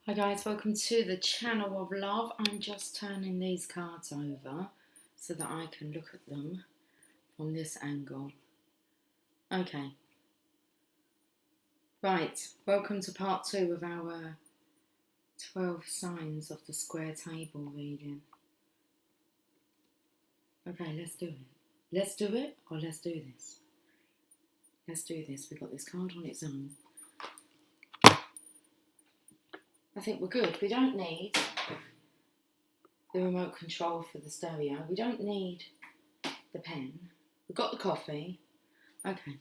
Hi guys, welcome to the channel of love. I'm just turning these cards over so that I can look at them from this angle. Okay. Right, welcome to part 2 of our 12 signs of the square table reading. Okay, let's do it. Let's do it or let's do this. Let's do this. We've got this card on its own. I think we're good. We don't need the remote control for the stereo. We don't need the pen. We've got the coffee. Okay.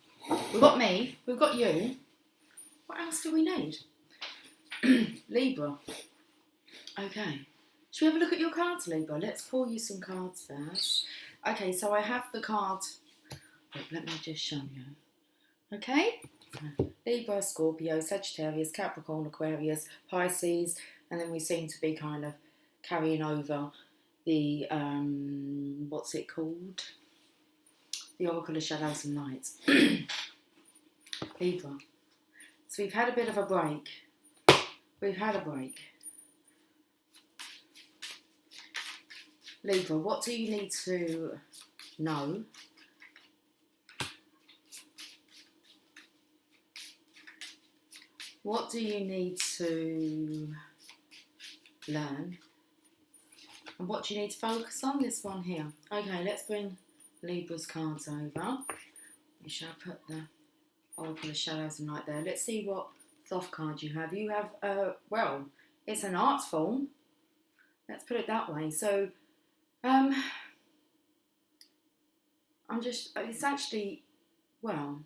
We've got me. We've got you. What else do we need? Libra. Okay. Should we have a look at your cards, Libra? Let's pull you some cards first. Okay, so I have the cards. Let me just show you. Okay? Libra, Scorpio, Sagittarius, Capricorn, Aquarius, Pisces, and then we seem to be kind of carrying over the, what's it called? The Oracle of Shadows and Lights. Libra. So we've had a bit of a break. We've had a break. Libra, what do you need to know? What do you need to learn? And what do you need to focus on? This one here. Okay, let's bring Libra's cards over. We shall put the Oracle of Shadows and Light there. Let's see what soft card you have. You have, well, it's an art form. Let's put it that way. So, it's actually, well,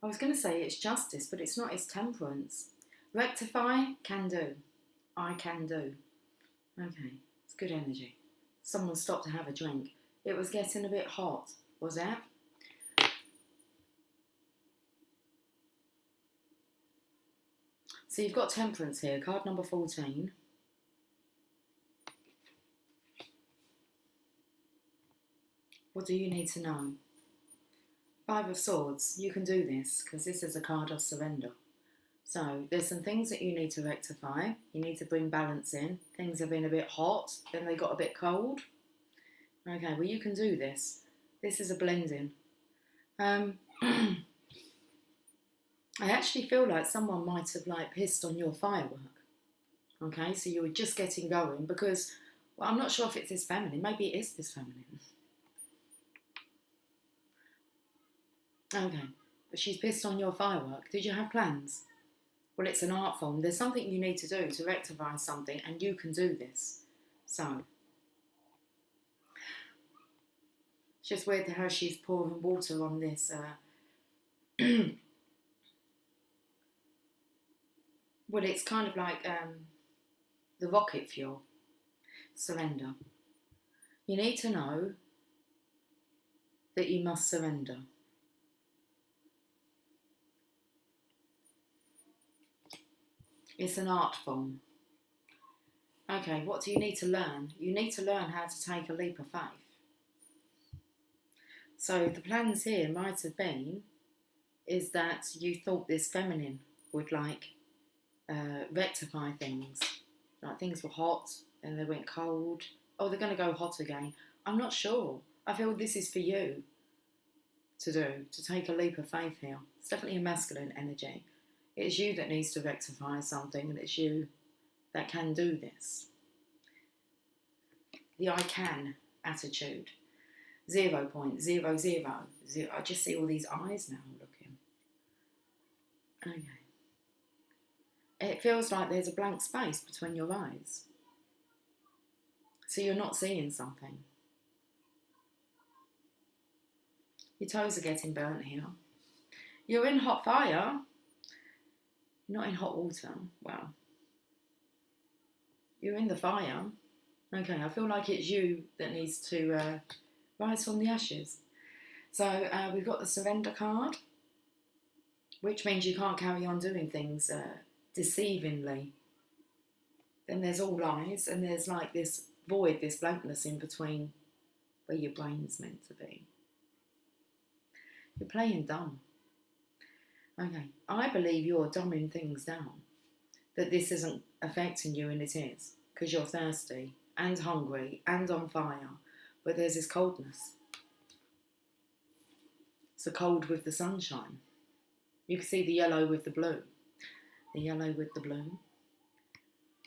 I was going to say it's justice, but it's not, it's temperance. Rectify, can do. I can do. Okay, it's good energy. Someone stopped to have a drink. It was getting a bit hot, was it? So you've got temperance here, card number 14. What do you need to know? Five of Swords. You can do this because this is a card of surrender. So there's some things that you need to rectify. You need to bring balance in. Things have been a bit hot, then they got a bit cold. Okay, well you can do this. This is a blending. I actually feel like someone might have pissed on your firework. Okay, so you were just getting going because, well, I'm not sure if it's this feminine. Maybe it is this feminine. Okay, but she's pissed on your firework. Did you have plans? Well, it's an art form. There's something you need to do to rectify something, and you can do this. So, it's just weird how she's pouring water on this. Well, it's kind of like the rocket fuel. Surrender. You need to know that you must surrender. It's an art form. Okay, what do you need to learn? You need to learn how to take a leap of faith. So the plans here might have been is that you thought this feminine would rectify things. Like things were hot and they went cold. Oh, they're going to go hot again. I'm not sure. I feel this is for you to do, to take a leap of faith here. It's definitely a masculine energy. It's you that needs to rectify something, and it's you that can do this. The I can attitude. 0.00. I just see all these eyes now looking. Okay. It feels like there's a blank space between your eyes. So you're not seeing something. Your toes are getting burnt here. You're in hot fire. You're not in hot water. Well, you're in the fire. Okay, I feel like it's you that needs to rise from the ashes. So we've got the surrender card, which means you can't carry on doing things deceivingly. Then there's all lies, and there's like this void, this blankness in between where your brain's meant to be. You're playing dumb. Okay, I believe you're dumbing things down. that this isn't affecting you, and it is, because you're thirsty and hungry and on fire, but there's this coldness. It's the cold with the sunshine. You can see the yellow with the blue. The yellow with the blue.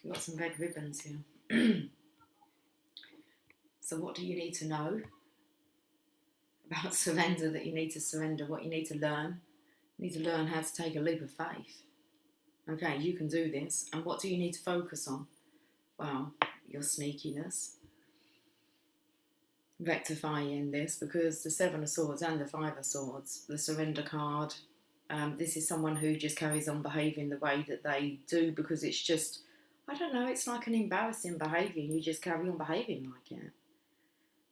You've got some red ribbons here. So what do you need to know about surrender, that you need to surrender? What you need to learn? You need to learn how to take a leap of faith. Okay, you can do this. And what do you need to focus on? Well, your sneakiness. Rectifying this, because the Seven of Swords and the Five of Swords, the surrender card, this is someone who just carries on behaving the way that they do because it's just, I don't know, it's like an embarrassing behaviour and you just carry on behaving like it.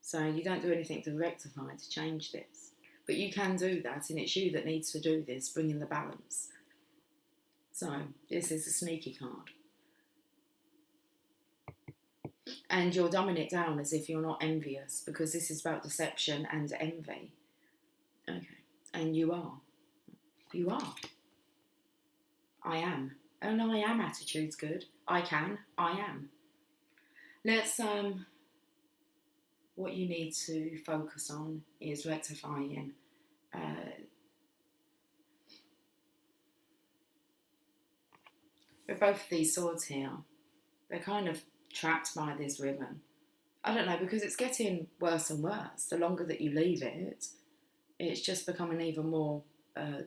So you don't do anything to rectify, to change this. But you can do that, and it's you that needs to do this, bring in the balance. So this is a sneaky card. And you're dumbing it down as if you're not envious, because this is about deception and envy. Okay. And you are. You are. I am. Oh no, I am attitude's good. I can. I am. Let's, what you need to focus on is rectifying with both of these swords here. They're kind of trapped by this ribbon. I don't know, because it's getting worse and worse. The longer that you leave it, it's just becoming even more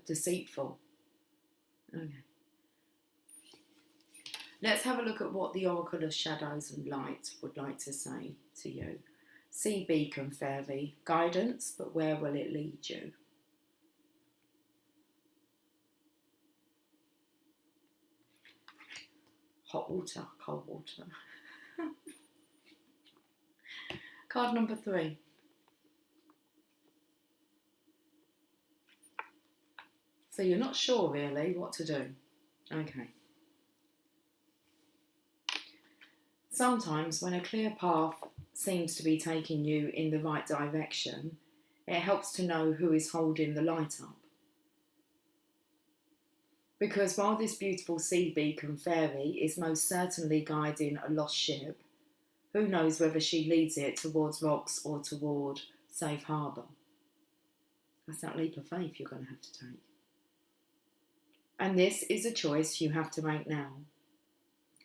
deceitful. Okay. Let's have a look at what the Oracle of Shadows and Light would like to say to you. Sea Beacon Fairy, guidance, but where will it lead you? Hot water, cold water. Card number 3. So you're not sure really what to do. Okay. Sometimes when a clear path seems to be taking you in the right direction, it helps to know who is holding the light up. Because while this beautiful sea beacon fairy is most certainly guiding a lost ship, who knows whether she leads it towards rocks or toward safe harbour? That's that leap of faith you're going to have to take. And this is a choice you have to make now.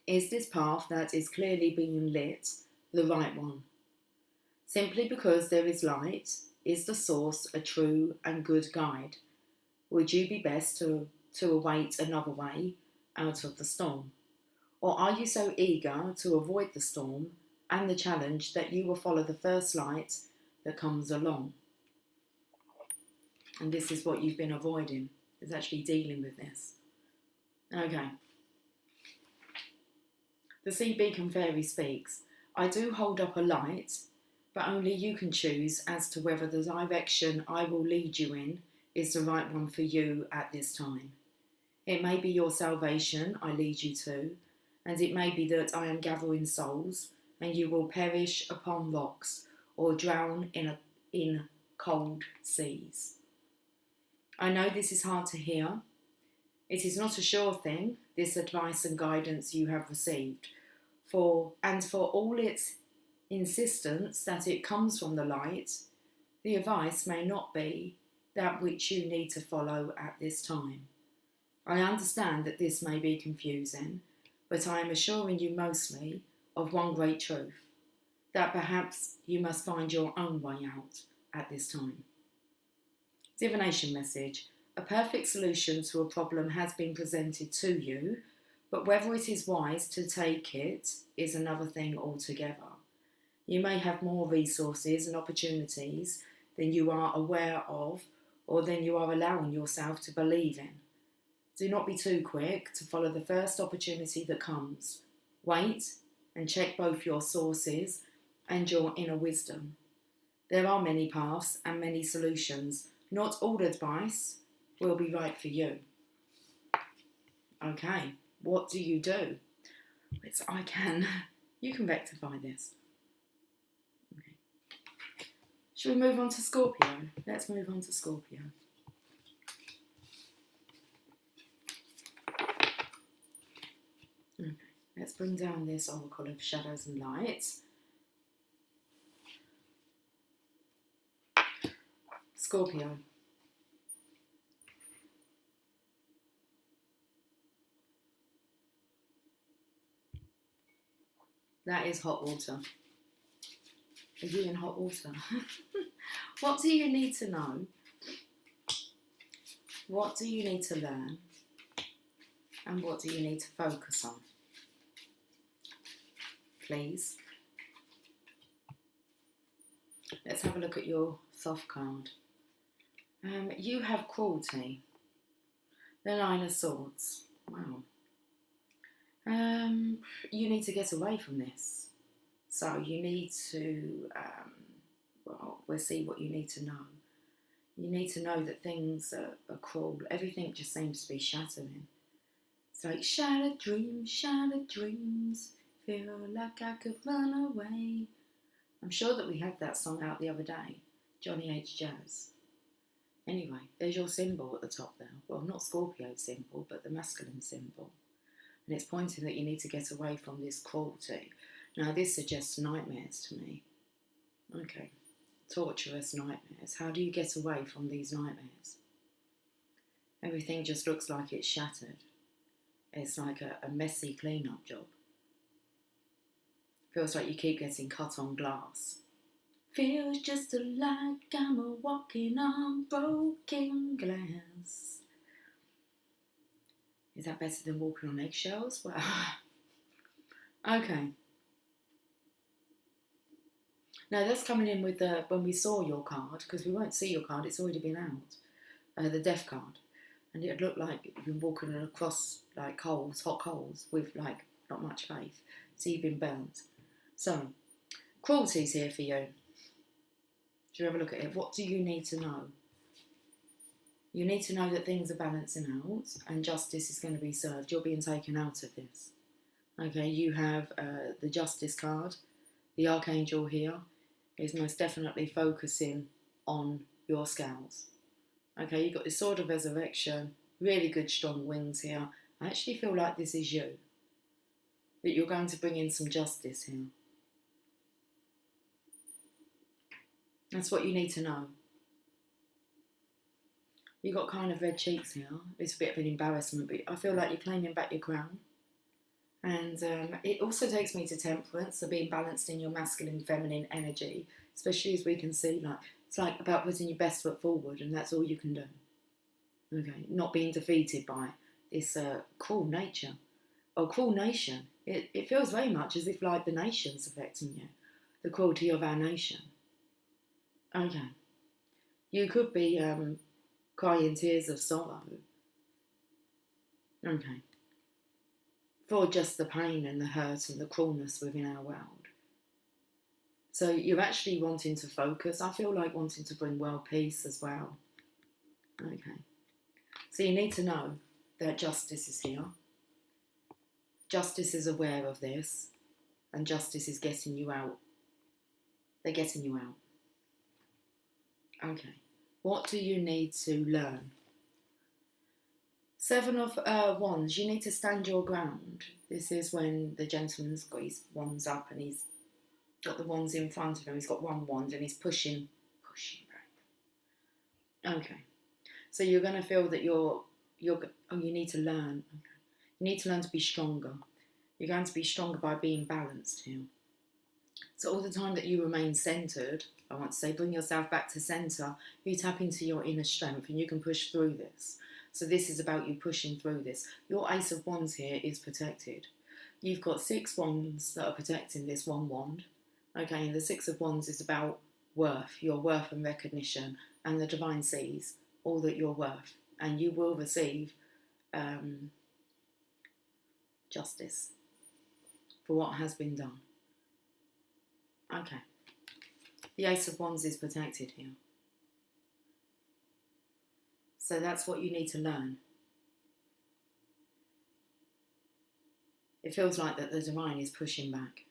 Is this path that is clearly being lit the right one? Simply because there is light, is the source a true and good guide? Would you be best to await another way out of the storm? Or are you so eager to avoid the storm and the challenge that you will follow the first light that comes along? And this is what you've been avoiding, is actually dealing with this. Okay. The Sea Beacon Fairy speaks. I do hold up a light, but only you can choose as to whether the direction I will lead you in is the right one for you at this time. It may be your salvation I lead you to, and it may be that I am gathering souls and you will perish upon rocks or drown in cold seas. I know this is hard to hear. It is not a sure thing, this advice and guidance you have received, for all its insistence that it comes from the light, the advice may not be that which you need to follow at this time. I understand that this may be confusing, but I am assuring you mostly of one great truth, that perhaps you must find your own way out at this time. Divination message. A perfect solution to a problem has been presented to you, but whether it is wise to take it is another thing altogether. You may have more resources and opportunities than you are aware of or than you are allowing yourself to believe in. Do not be too quick to follow the first opportunity that comes. Wait and check both your sources and your inner wisdom. There are many paths and many solutions. Not all advice will be right for you. Okay, what do you do? You can rectify this. Okay. Shall we move on to Scorpio? Let's move on to Scorpio. Okay, let's bring down this oracle of shadows and lights. Scorpio. That is hot water. Are you in hot water? What do you need to know? What do you need to learn? And what do you need to focus on? Please. Let's have a look at your soft card. You have Cruelty. The Nine of Swords. Wow. You need to get away from this. So you need to, well, we'll see what you need to know. You need to know that things are cruel. Everything just seems to be shattering. It's like shattered dreams, feel like I could run away. I'm sure that we had that song out the other day, Johnny H. Jazz. Anyway, there's your symbol at the top there. Well, not Scorpio's symbol, but the masculine symbol. And it's pointing that you need to get away from this cruelty. Now, this suggests nightmares to me. Okay, torturous nightmares. How do you get away from these nightmares? Everything just looks like it's shattered. It's like a messy clean-up job. Feels like you keep getting cut on glass. Feels just like I'm walking on broken glass. Is that better than walking on eggshells? Well, okay. Now that's coming in with when we saw your card, because we won't see your card, it's already been out, the death card. And it looked like you've been walking across like coals, hot coals, with like not much faith. So you've been burnt. So, Cruelty's here for you. Should we have a look at it? What do you need to know? You need to know that things are balancing out and justice is going to be served. You're being taken out of this. Okay, you have the Justice card. The Archangel here is most definitely focusing on your scales. Okay, you've got this Sword of Resurrection, really good strong wings here. I actually feel like this is you. That you're going to bring in some justice here. That's what you need to know. You've got kind of red cheeks here. It's a bit of an embarrassment, but I feel like you're claiming back your crown. And it also takes me to temperance, so being balanced in your masculine, feminine energy, especially as we can see, like it's like about putting your best foot forward, and that's all you can do. Okay, not being defeated by this cruel nature or cruel nation. It feels very much as if like the nation's affecting you, the cruelty of our nation. Okay, you could be crying tears of sorrow. Okay. For just the pain and the hurt and the cruelness within our world. So you're actually wanting to focus. I feel like wanting to bring world peace as well. Okay. So you need to know that justice is here. Justice is aware of this. And justice is getting you out. They're getting you out. Okay. What do you need to learn? Seven of Wands, you need to stand your ground. This is when the gentleman's got his wands up and he's got the wands in front of him. He's got one wand and he's pushing back. Okay. So you're going to feel that you need to learn. Okay. You need to learn to be stronger. You're going to be stronger by being balanced here. So all the time that you remain centred, I want to say bring yourself back to centre, you tap into your inner strength and you can push through this. So this is about you pushing through this. Your Ace of Wands here is protected. You've got 6 wands that are protecting this one wand. Okay, and the 6 of Wands is about worth, your worth and recognition. And the divine sees all that you're worth. And you will receive justice for what has been done. Okay. The Ace of Wands is protected here. So that's what you need to learn. It feels like that the divine is pushing back.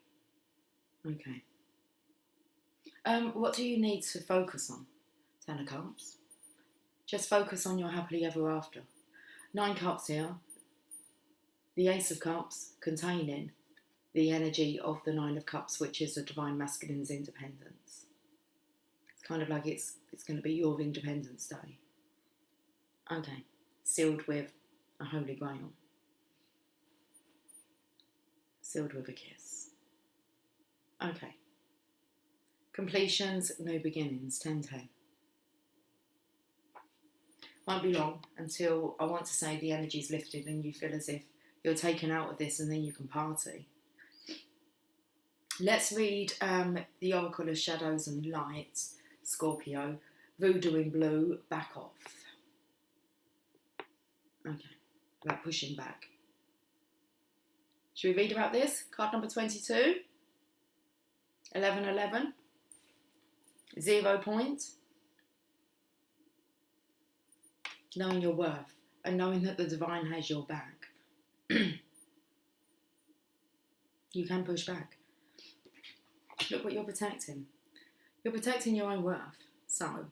Okay. What do you need to focus on? 10 of Cups. Just focus on your happily ever after. 9 Cups here. the Ace of Cups containing the energy of the Nine of Cups, which is the Divine Masculine's independence. It's kind of like it's going to be your Independence Day. Okay, sealed with a Holy Grail. Sealed with a kiss. Okay. Completions, new beginnings, 10-10. Won't be long until I want to say the energy's lifted and you feel as if you're taken out of this and then you can party. Let's read the Oracle of Shadows and Lights, Scorpio, Voodoo in Blue, back off. Okay, about pushing back. Should we read about this? Card number 22. 1111. 0 point. Knowing your worth and knowing that the divine has your back. You can push back. Look what you're protecting. You're protecting your own worth. So,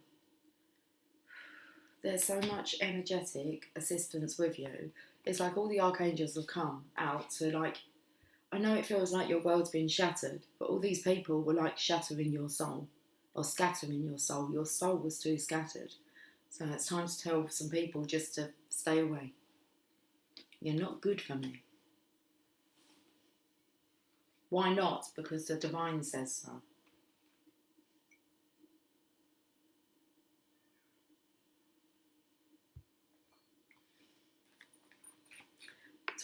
there's so much energetic assistance with you. It's like all the archangels have come out to like, I know it feels like your world's been shattered, but all these people were like shattering your soul or scattering your soul. Your soul was too scattered. So it's time to tell some people just to stay away. You're not good for me. Why not? Because the divine says so.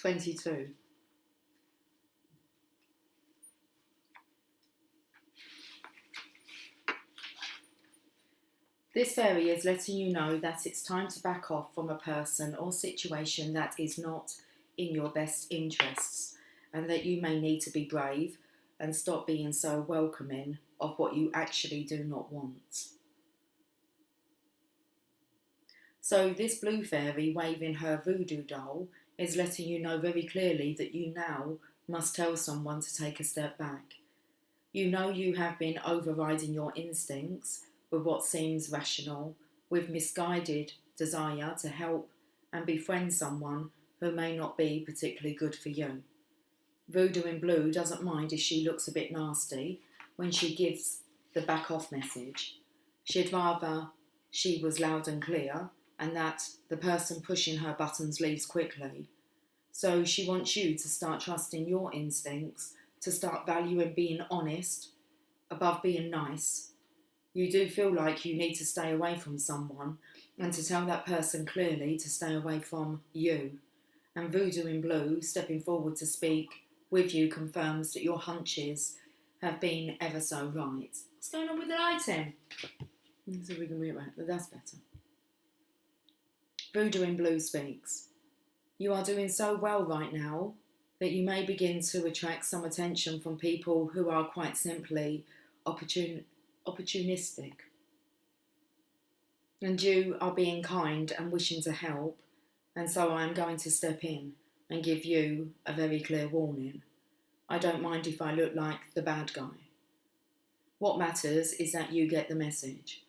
$22. This fairy is letting you know that it's time to back off from a person or situation that is not in your best interests, and that you may need to be brave and stop being so welcoming of what you actually do not want. So this blue fairy waving her voodoo doll is letting you know very clearly that you now must tell someone to take a step back. You know you have been overriding your instincts with what seems rational, with misguided desire to help and befriend someone who may not be particularly good for you. Voodoo in Blue doesn't mind if she looks a bit nasty when she gives the back off message. She'd rather she was loud and clear and that the person pushing her buttons leaves quickly. So she wants you to start trusting your instincts, to start valuing being honest above being nice. You do feel like you need to stay away from someone and to tell that person clearly to stay away from you. And Voodoo in Blue, stepping forward to speak with you, confirms that your hunches have been ever so right. What's going on with the lighting? Let's see if we can read it right, but that's better. Voodoo in Blue speaks. You are doing so well right now that you may begin to attract some attention from people who are quite simply opportunistic. And you are being kind and wishing to help, and so I am going to step in and give you a very clear warning. I don't mind if I look like the bad guy. What matters is that you get the message.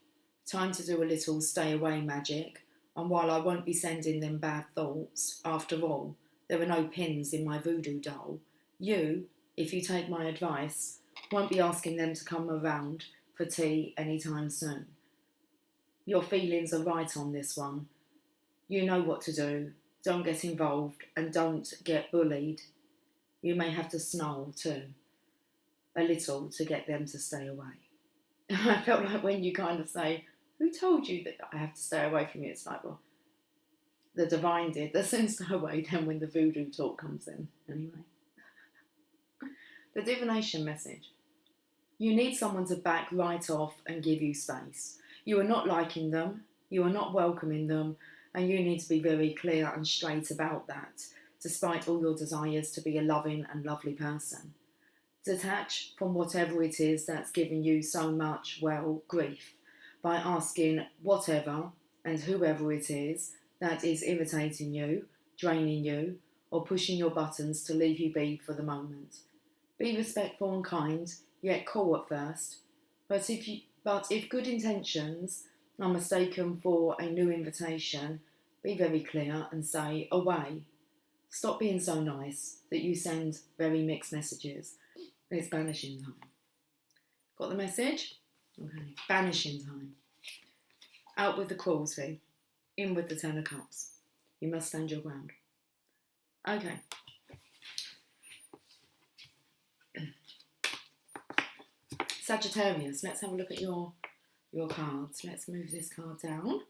Time to do a little stay away magic, and while I won't be sending them bad thoughts, after all, there are no pins in my voodoo doll. You, if you take my advice, won't be asking them to come around for tea anytime soon. Your feelings are right on this one. You know what to do. Don't get involved and don't get bullied. You may have to snarl too, a little, to get them to stay away. I felt like when you kind of say, who told you that I have to stay away from you? It's like, well, the divine did. They'll soon stay away then when the voodoo talk comes in. Anyway. The divination message. You need someone to back right off and give you space. You are not liking them, you are not welcoming them, and you need to be very clear and straight about that, despite all your desires to be a loving and lovely person. Detach from whatever it is that's giving you so much, well, grief, by asking whatever and whoever it is that is irritating you, draining you, or pushing your buttons to leave you be for the moment. Be respectful and kind, yet cool at first. But if good intentions are mistaken for a new invitation, be very clear and say, away. Stop being so nice that you send very mixed messages. It's banishing time. Got the message? Okay. Banishing time. Out with the cruelty. In with the 10 of Cups. You must stand your ground. Okay. Sagittarius, let's have a look at your cards. Let's move this card down.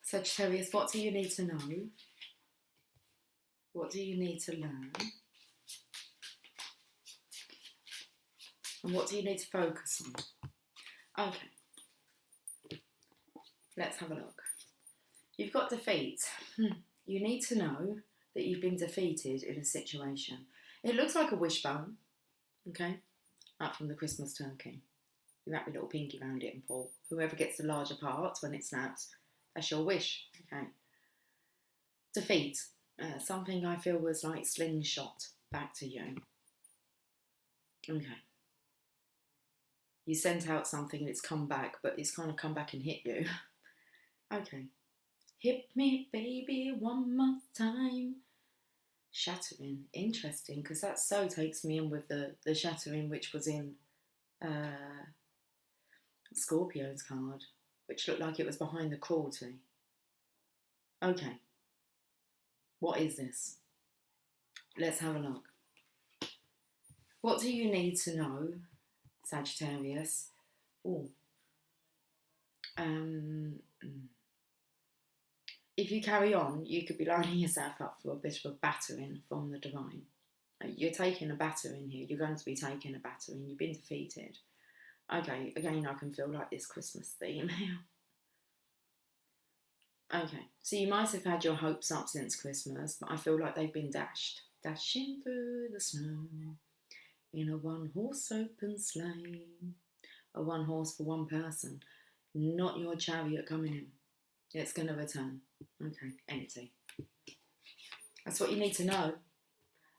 Sagittarius, what do you need to know? What do you need to learn? And what do you need to focus on? Okay. Let's have a look. You've got defeat. You need to know that you've been defeated in a situation. It looks like a wishbone, okay? Up from the Christmas turkey. You wrap your little pinky around it and pull. Whoever gets the larger parts when it snaps, that's your wish, okay? Defeat. Something I feel was like slingshot back to you. Okay. You sent out something and it's come back, but it's kind of come back and hit you. Okay. Hit me, baby, one more time. Shattering. Interesting, because that so takes me in with the shattering, which was in Scorpio's card, which looked like it was behind the cruelty. Okay. What is this? Let's have a look. What do you need to know, Sagittarius? Oh. If you carry on, you could be lining yourself up for a bit of a battering from the divine. You're taking a battering here. You're going to be taking a battering. You've been defeated. Okay, again, I can feel like this Christmas theme here. Okay, so you might have had your hopes up since Christmas, but I feel like they've been dashed. Dashing through the snow in a one-horse open sleigh. A one horse for one person. Not your chariot coming in. It's going to return. Okay, empty. That's what you need to know.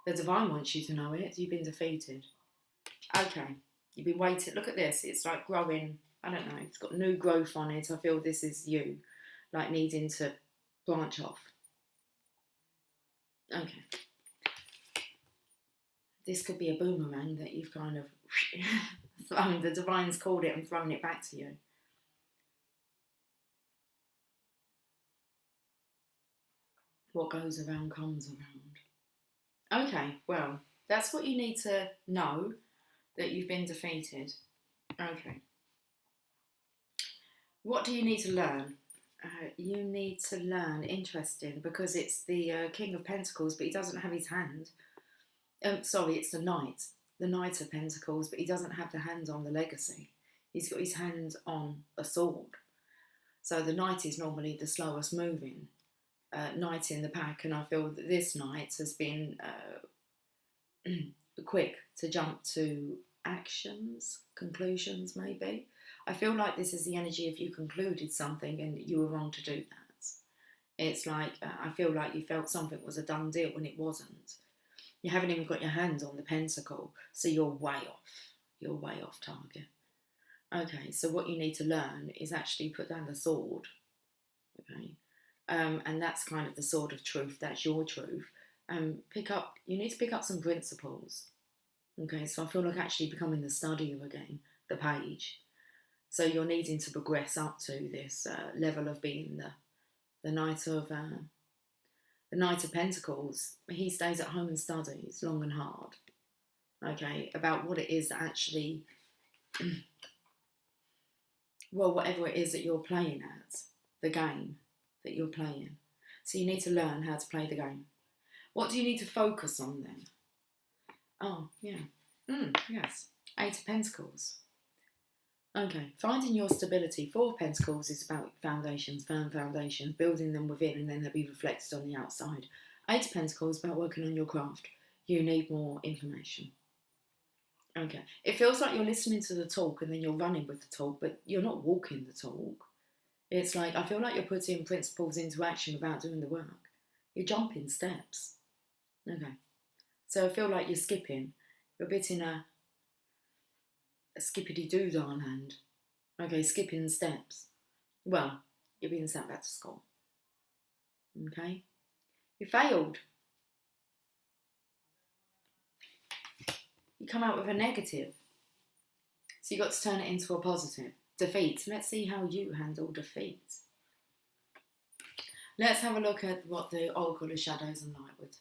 The divine wants you to know it. You've been defeated. Okay, you've been waiting. Look at this. It's like growing. I don't know. It's got new growth on it. I feel this is you, like needing to branch off. Okay. This could be a boomerang that you've kind of thrown. The divine's called it and thrown it back to you. What goes around comes around. Okay, well, that's what you need to know, that you've been defeated. Okay. What do you need to learn? You need to learn, interesting, because it's the King of Pentacles, but he doesn't have his hand. Sorry, it's the Knight of Pentacles, but he doesn't have the hand on the legacy. He's got his hand on a sword. So the Knight is normally the slowest moving knight in the pack, and I feel that this knight has been quick to jump to actions, conclusions maybe. I feel like this is the energy if you concluded something and you were wrong to do that. It's like, I feel like you felt something was a done deal when it wasn't. You haven't even got your hands on the pentacle, so you're way off. You're way off target. Okay, so what you need to learn is actually put down the sword. Okay. And that's kind of the sword of truth. That's your truth. You need to pick up some principles. Okay, so I feel like actually becoming the studier again, the page. So you're needing to progress up to this level of being the Knight of Pentacles. He stays at home and studies long and hard. Okay, about what it is that actually, well, whatever it is that you're playing at, the game that you're playing. So you need to learn how to play the game. What do you need to focus on then? Oh, yeah. Yes. 8 of Pentacles. Okay. Finding your stability. 4 of Pentacles is about foundations, firm foundations, building them within and then they'll be reflected on the outside. 8 of Pentacles is about working on your craft. You need more information. Okay. It feels like you're listening to the talk and then you're running with the talk, but you're not walking the talk. It's like, I feel like you're putting principles into action without doing the work. You're jumping steps. Okay. So I feel like you're skipping. You're a bit in a skippity-doo-dah land. Okay, skipping steps. Well, you're being sent back to school. Okay? You failed. You come out with a negative. So you've got to turn it into a positive. Defeat. Let's see how you handle defeat. Let's have a look at what the Oracle of Shadows and Light would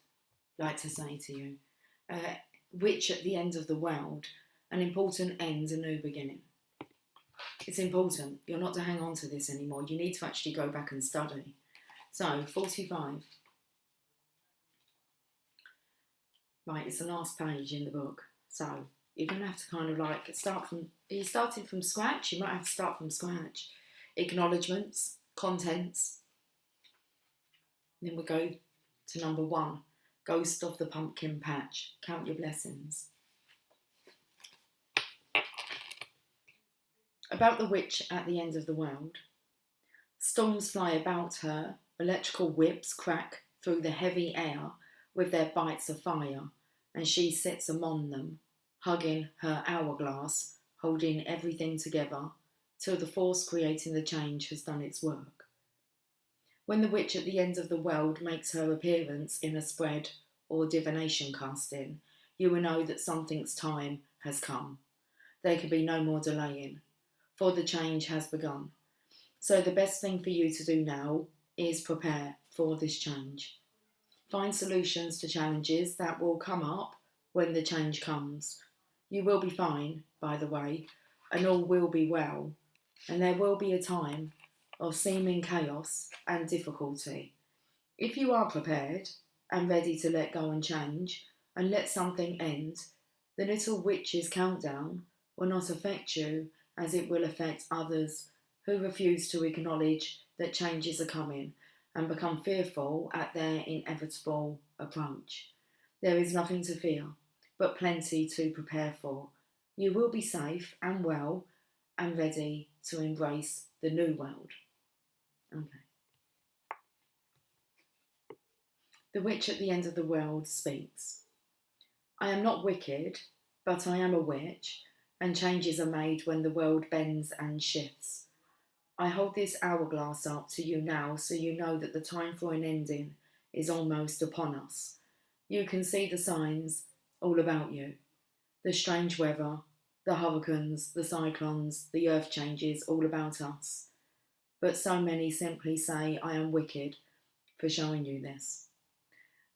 like to say to you. Which at the end of the world, an important end, a new beginning. It's important. You're not to hang on to this anymore. You need to actually go back and study. So, 45. Right, it's the last page in the book. So, you're going to have to kind of like start from... Are you starting from scratch? You might have to start from scratch. Acknowledgements, contents. Then we'll go to number 1. Ghost of the Pumpkin Patch. Count your blessings. About the witch at the end of the world. Storms fly about her. Electrical whips crack through the heavy air with their bites of fire, and she sits among them, hugging her hourglass, holding everything together, till the force creating the change has done its work. When the witch at the end of the world makes her appearance in a spread or divination casting, you will know that something's time has come. There can be no more delaying, for the change has begun. So the best thing for you to do now is prepare for this change. Find solutions to challenges that will come up when the change comes. You will be fine, by the way, and all will be well, and there will be a time of seeming chaos and difficulty. If you are prepared and ready to let go and change and let something end, the little witch's countdown will not affect you as it will affect others who refuse to acknowledge that changes are coming and become fearful at their inevitable approach. There is nothing to fear, but plenty to prepare for. You will be safe and well and ready to embrace the new world. Okay. The witch at the end of the world speaks. I am not wicked, but I am a witch, and changes are made when the world bends and shifts. I hold this hourglass up to you now so you know that the time for an ending is almost upon us. You can see the signs all about you. The strange weather, the hurricanes, the cyclones, the earth changes all about us. But so many simply say, I am wicked for showing you this.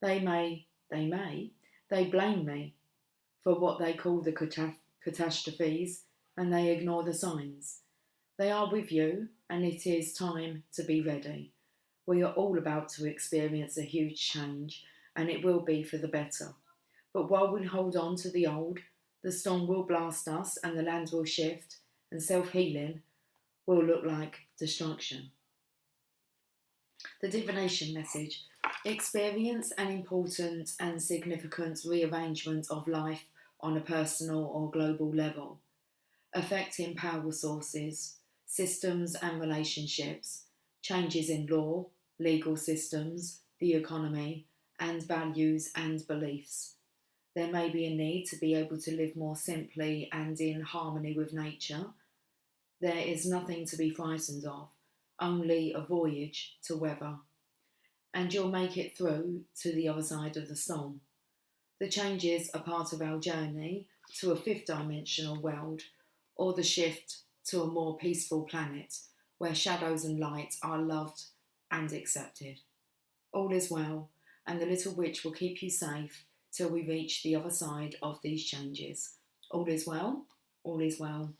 They blame me for what they call the catastrophes, and they ignore the signs. They are with you, and it is time to be ready. We are all about to experience a huge change, and it will be for the better. But while we hold on to the old, the storm will blast us, and the land will shift, and self-healing will look like destruction. The divination message. Experience an important and significant rearrangement of life on a personal or global level, affecting power sources, systems and relationships, changes in law, legal systems, the economy, and values and beliefs. There may be a need to be able to live more simply and in harmony with nature. There is nothing to be frightened of, only a voyage to weather. And you'll make it through to the other side of the storm. The changes are part of our journey to a fifth dimensional world, or the shift to a more peaceful planet where shadows and light are loved and accepted. All is well, and the little witch will keep you safe till we reach the other side of these changes. All is well, all is well,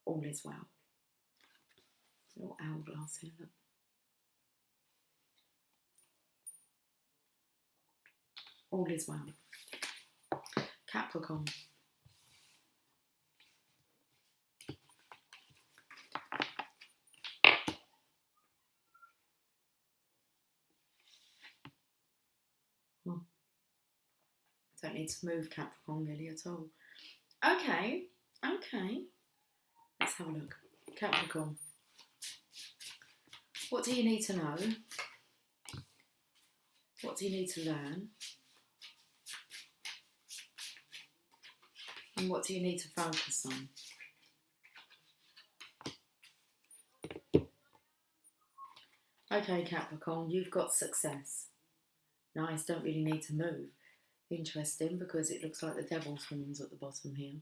all is well. Little hourglass here, look. All is well. Capricorn. Don't need to move Capricorn really at all. Okay. Let's have a look. Capricorn. What do you need to know? What do you need to learn? And what do you need to focus on? Okay, Capricorn, you've got success. Nice, don't really need to move. Interesting, because it looks like the devil's horns at the bottom here.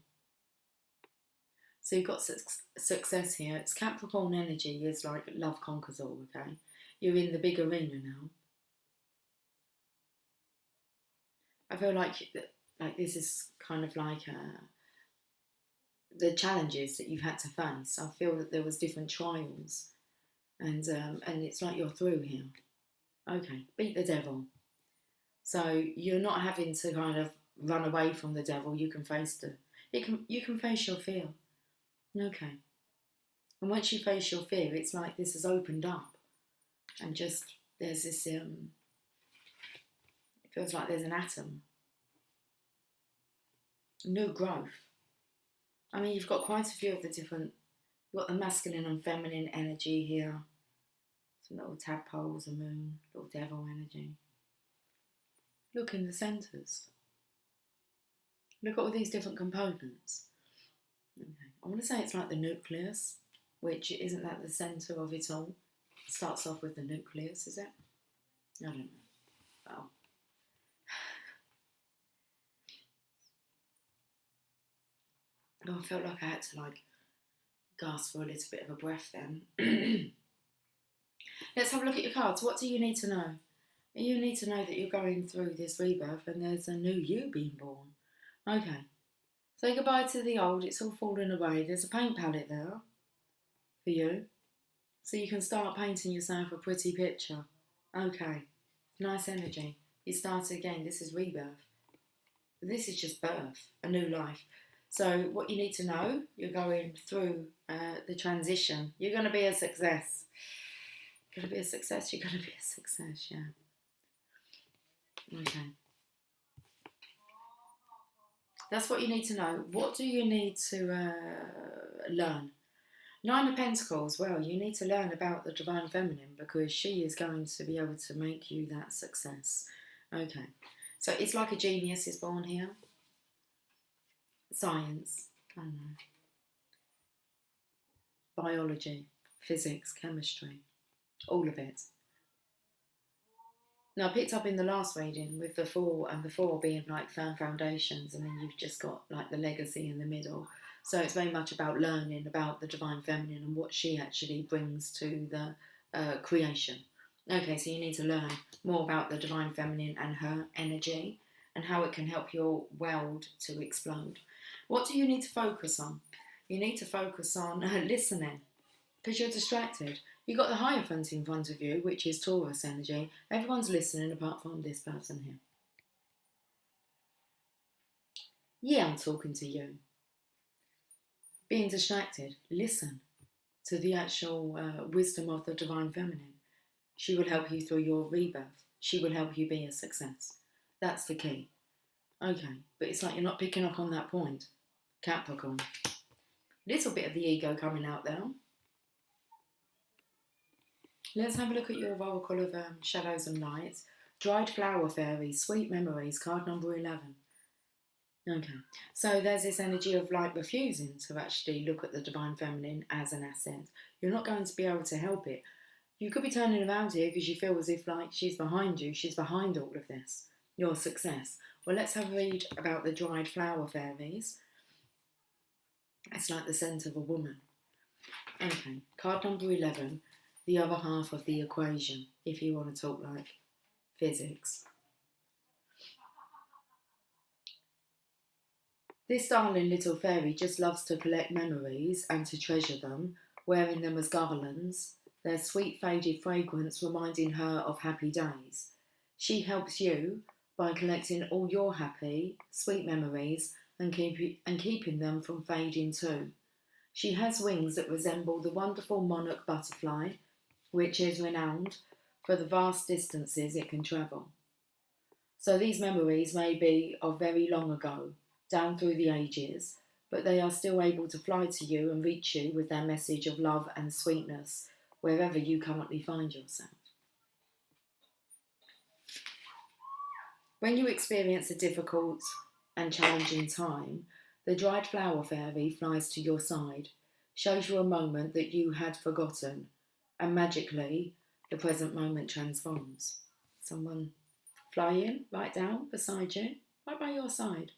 So you've got success here. It's Capricorn energy is like love conquers all, okay? You're in the big arena now. I feel like this is kind of like the challenges that you've had to face. I feel that there was different trials, and it's like you're through here. Okay, beat the devil. So you're not having to kind of run away from the devil. You can face you can face your fear. Okay. And once you face your fear, it's like this has opened up, and just there's this it feels like there's an atom, new growth. I mean, you've got quite a few of the different. You've got the masculine and feminine energy here. Some little tadpoles, a moon, little devil energy. Look in the centres. Look at all these different components. Okay. I want to say it's like the nucleus, which isn't that the centre of it all? It starts off with the nucleus, is it? I don't know. Oh. Oh, I felt like I had to gasp for a little bit of a breath then. Let's have a look at your cards. What do you need to know? You need to know that you're going through this rebirth and there's a new you being born. Okay. Say goodbye to the old. It's all falling away. There's a paint palette there for you. So you can start painting yourself a pretty picture. Okay. Nice energy. You start again. This is rebirth. This is just birth, a new life. So what you need to know, you're going through the transition. You're going to be a success. You're going to be a success. You're going to be a success, yeah. Okay. That's what you need to know. What do you need to learn? 9 of Pentacles. Well, you need to learn about the Divine Feminine because she is going to be able to make you that success. Okay. So it's like a genius is born here. Science. I don't know. Biology. Physics. Chemistry. All of it. Now, I picked up in the last reading with the 4 and the 4 being like firm foundations, and then you've just got like the legacy in the middle. So it's very much about learning about the Divine Feminine and what she actually brings to the creation. Okay, so you need to learn more about the Divine Feminine and her energy and how it can help your world to explode. What do you need to focus on? You need to focus on listening because you're distracted. You've got the Hierophant in front of you, which is Taurus energy. Everyone's listening apart from this person here. Yeah, I'm talking to you. Being distracted, listen to the actual wisdom of the Divine Feminine. She will help you through your rebirth. She will help you be a success. That's the key. Okay, but it's like you're not picking up on that point. Capricorn. Little bit of the ego coming out there. Let's have a look at your oracle of shadows and lights. Dried flower fairies, sweet memories, card number 11. Okay, so there's this energy of like refusing to actually look at the Divine Feminine as an asset. You're not going to be able to help it. You could be turning around here because you feel as if like she's behind you, she's behind all of this, your success. Well, let's have a read about the dried flower fairies. It's like the scent of a woman. Okay, card number 11, the other half of the equation, if you want to talk like physics. This darling little fairy just loves to collect memories and to treasure them, wearing them as garlands, their sweet faded fragrance reminding her of happy days. She helps you by collecting all your happy, sweet memories and keeping them from fading too. She has wings that resemble the wonderful monarch butterfly, which is renowned for the vast distances it can travel. So these memories may be of very long ago, down through the ages, but they are still able to fly to you and reach you with their message of love and sweetness wherever you currently find yourself. When you experience a difficult and challenging time, the dried flower fairy flies to your side, shows you a moment that you had forgotten, and magically, the present moment transforms. Someone fly in, right down beside you, right by your side.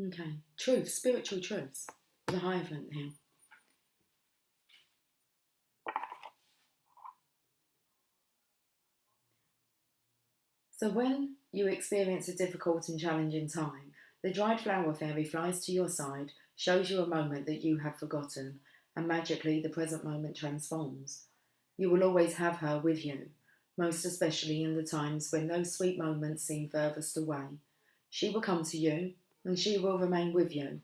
Okay, truths, spiritual truths. The Hierophant here. So when you experience a difficult and challenging time, the dried flower fairy flies to your side, shows you a moment that you have forgotten, and magically the present moment transforms. You will always have her with you, most especially in the times when those sweet moments seem furthest away. She will come to you, and she will remain with you.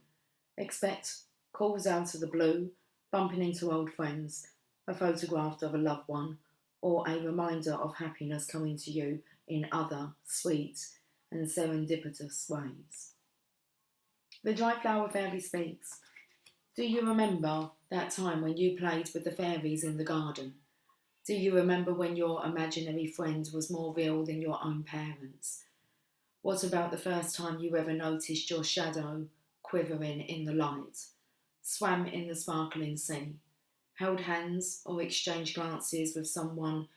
Expect calls out of the blue, bumping into old friends, a photograph of a loved one, or a reminder of happiness coming to you in other sweet and serendipitous ways. The dry flower fairy speaks. Do you remember that time when you played with the fairies in the garden? Do you remember when your imaginary friend was more real than your own parents? What about the first time you ever noticed your shadow quivering in the light, swam in the sparkling sea, held hands or exchanged glances with someone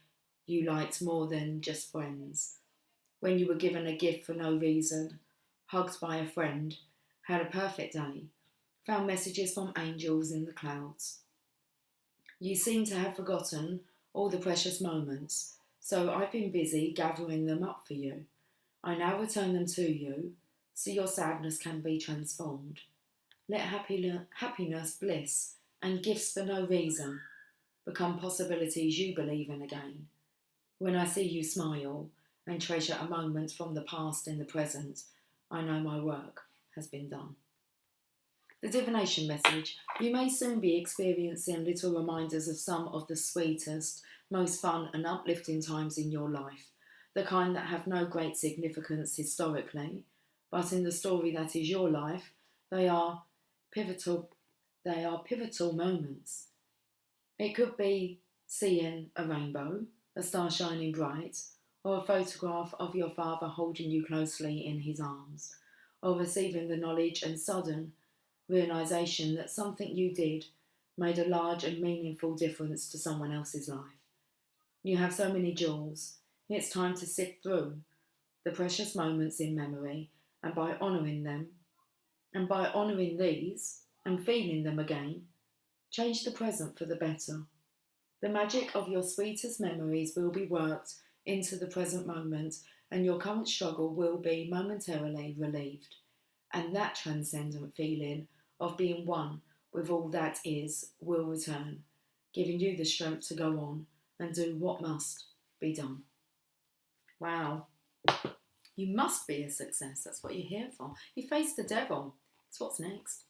you liked more than just friends? When you were given a gift for no reason, hugged by a friend, had a perfect day, found messages from angels in the clouds. You seem to have forgotten all the precious moments, so I've been busy gathering them up for you. I now return them to you, so your sadness can be transformed. Let happiness, bliss, and gifts for no reason become possibilities you believe in again. When I see you smile and treasure a moment from the past in the present, I know my work has been done. The divination message. You may soon be experiencing little reminders of some of the sweetest, most fun and uplifting times in your life, the kind that have no great significance historically, but in the story that is your life, they are pivotal moments. It could be seeing a rainbow, a star shining bright, or a photograph of your father holding you closely in his arms, or receiving the knowledge and sudden realization that something you did made a large and meaningful difference to someone else's life. You have so many jewels. It's time to sift through the precious moments in memory, and by honouring these and feeling them again, change the present for the better. The magic of your sweetest memories will be worked into the present moment, and your current struggle will be momentarily relieved. And that transcendent feeling of being one with all that is will return, giving you the strength to go on and do what must be done. Wow. You must be a success. That's what you're here for. You face the devil. It's what's next.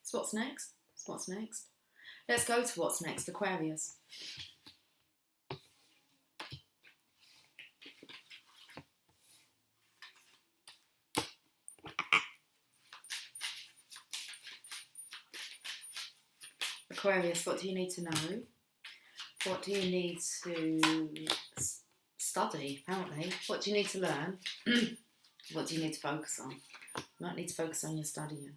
It's what's next. It's what's next. Let's go to what's next, Aquarius. Aquarius, what do you need to know? What do you need to study, apparently? What do you need to learn? What do you need to focus on? You might need to focus on your studying.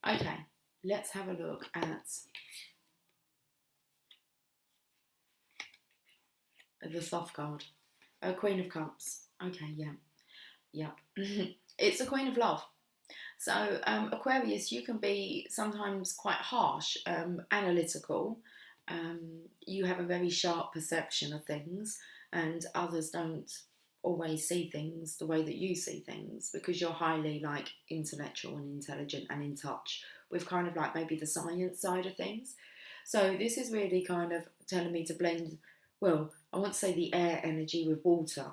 Okay, let's have a look at the soft card. Queen of Cups. Okay, yeah. It's a Queen of Love. So, Aquarius, you can be sometimes quite harsh, analytical. You have a very sharp perception of things, and others don't always see things the way that you see things, because you're highly like intellectual and intelligent and in touch with kind of like maybe the science side of things. So this is really kind of telling me to blend, well, I want to say the air energy with water,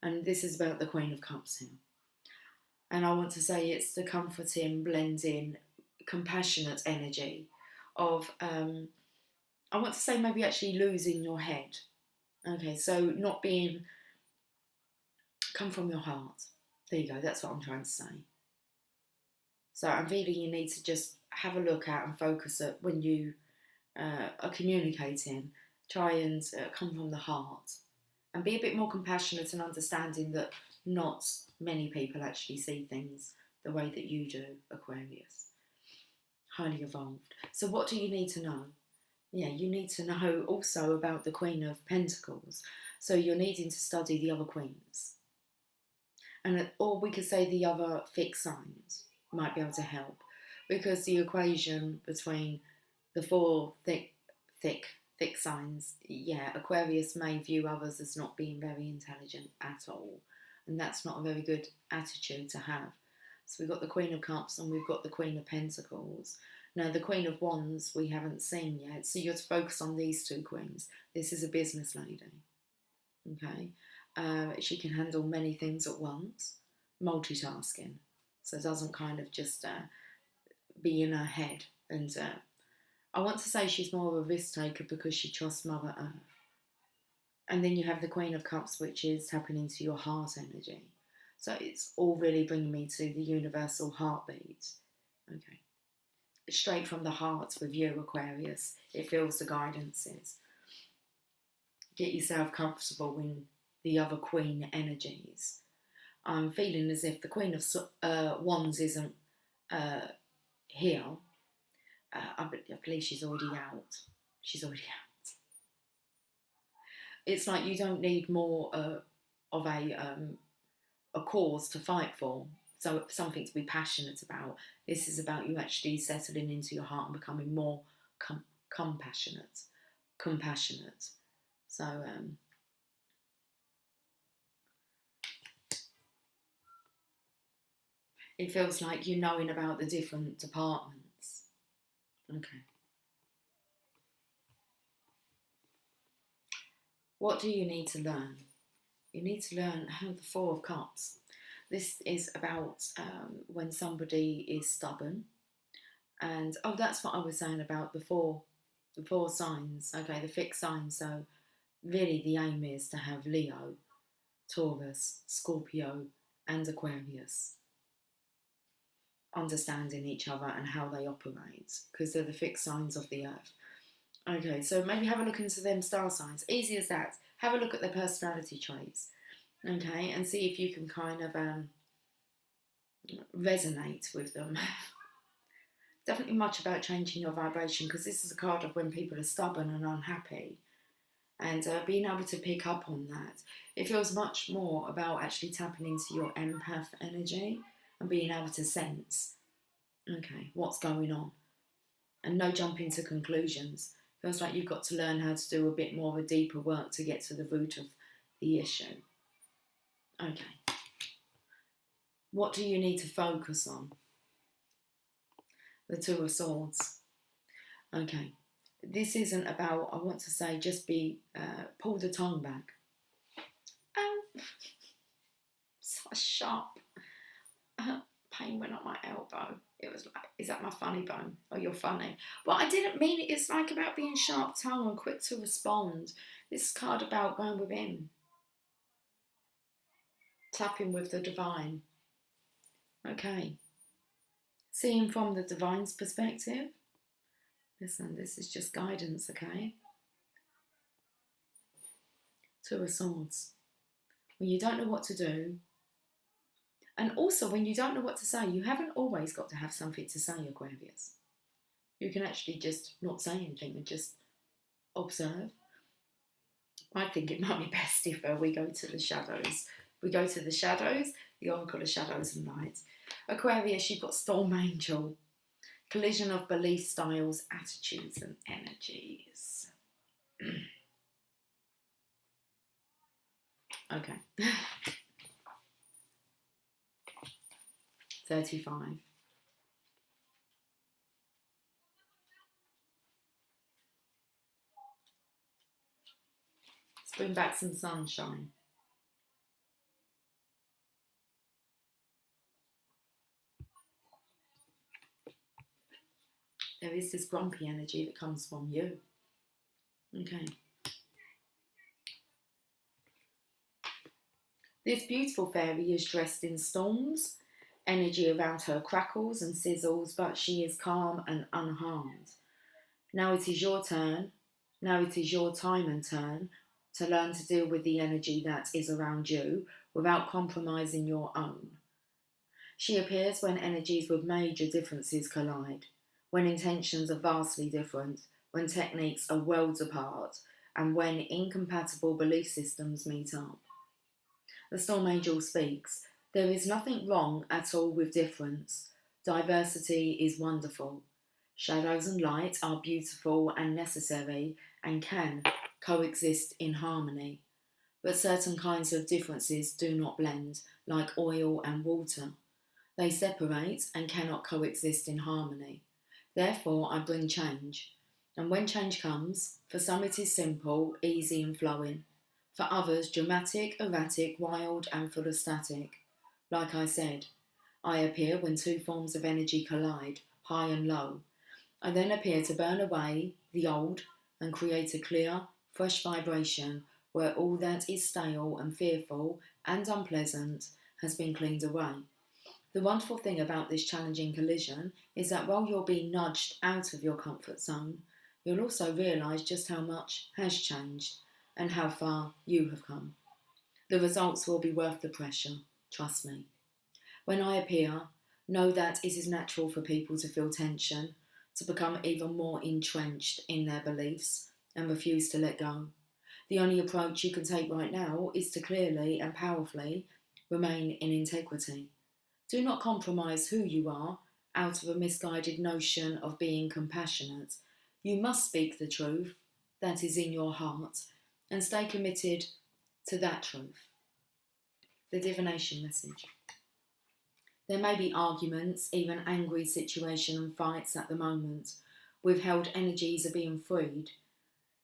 and this is about the Queen of Cups here. And I want to say it's the comforting, blending, compassionate energy of, I want to say maybe actually losing your head. Okay, so not being, come from your heart. There you go, that's what I'm trying to say. So I'm feeling you need to just have a look at and focus at when you are communicating. Try and come from the heart. And be a bit more compassionate and understanding that not many people actually see things the way that you do, Aquarius. Highly evolved. So what do you need to know? Yeah, you need to know also about the Queen of Pentacles. So you're needing to study the other queens. And or we could say the other fixed signs might be able to help. Because the equation between the four thick signs, yeah, Aquarius may view others as not being very intelligent at all. And that's not a very good attitude to have. So we've got the Queen of Cups and we've got the Queen of Pentacles. Now, the Queen of Wands we haven't seen yet, so you're to focus on these two queens. This is a business lady, okay? She can handle many things at once, multitasking, so it doesn't kind of just be in her head. And I want to say she's more of a risk taker because she trusts Mother Earth. And then you have the Queen of Cups, which is tapping into your heart energy. So it's all really bringing me to the universal heartbeat. Okay. Straight from the heart with you, Aquarius. It feels the guidances. Get yourself comfortable in the other Queen energies. I'm feeling as if the Queen of Wands isn't here. I believe she's already out. She's already out. It's like you don't need more of a cause to fight for. So something to be passionate about. This is about you actually settling into your heart and becoming more compassionate. So it feels like you're knowing about the different departments. Okay. What do you need to learn? You need to learn how the Four of Cups. This is about when somebody is stubborn. And, oh, that's what I was saying about the four signs. Okay, the fixed signs. So really the aim is to have Leo, Taurus, Scorpio and Aquarius understanding each other and how they operate, because they're the fixed signs of the earth. Okay, so maybe have a look into them star signs. Easy as that. Have a look at their personality traits. Okay, and see if you can kind of resonate with them. Definitely much about changing your vibration, because this is a card of when people are stubborn and unhappy, and being able to pick up on that. It feels much more about actually tapping into your empath energy and being able to sense, okay, what's going on, and no jumping to conclusions. Feels like you've got to learn how to do a bit more of a deeper work to get to the root of the issue. Okay. What do you need to focus on? The Two of Swords. Okay. This isn't about, I want to say, just pull the tongue back. Such sharp pain went up my elbow. It was like, is that my funny bone? Oh, you're funny. Well, I didn't mean it. It's like about being sharp tongue and quick to respond. This card about going within. Tapping with the divine. Okay. Seeing from the divine's perspective. Listen, this is just guidance, okay? Two of Swords. When you don't know what to do, and also when you don't know what to say, you haven't always got to have something to say, Aquarius. You can actually just not say anything and just observe. I think it might be best if we go to the shadows. We go to the shadows, the Oracle of Shadows and Lights. Aquarius, you've got Storm Angel. Collision of belief styles, attitudes and energies. Okay. 35. Let's bring back some sunshine. There is this grumpy energy that comes from you. Okay. This beautiful fairy is dressed in storms. Energy around her crackles and sizzles, but she is calm and unharmed. Now it is your turn. Now it is your time and turn to learn to deal with the energy that is around you without compromising your own. She appears when energies with major differences collide, when intentions are vastly different, when techniques are worlds apart and when incompatible belief systems meet up. The Storm Angel speaks, "There is nothing wrong at all with difference. Diversity is wonderful. Shadows and light are beautiful and necessary and can coexist in harmony. But certain kinds of differences do not blend, like oil and water. They separate and cannot coexist in harmony. Therefore, I bring change. And when change comes, for some it is simple, easy and flowing. For others, dramatic, erratic, wild and full of static. Like I said, I appear when two forms of energy collide, high and low. I then appear to burn away the old and create a clear, fresh vibration where all that is stale and fearful and unpleasant has been cleaned away. The wonderful thing about this challenging collision is that while you're being nudged out of your comfort zone, you'll also realise just how much has changed and how far you have come. The results will be worth the pressure, trust me. When I appear, know that it is natural for people to feel tension, to become even more entrenched in their beliefs and refuse to let go. The only approach you can take right now is to clearly and powerfully remain in integrity. Do not compromise who you are out of a misguided notion of being compassionate. You must speak the truth that is in your heart and stay committed to that truth. The divination message. There may be arguments, even angry situation and fights at the moment. Withheld energies are being freed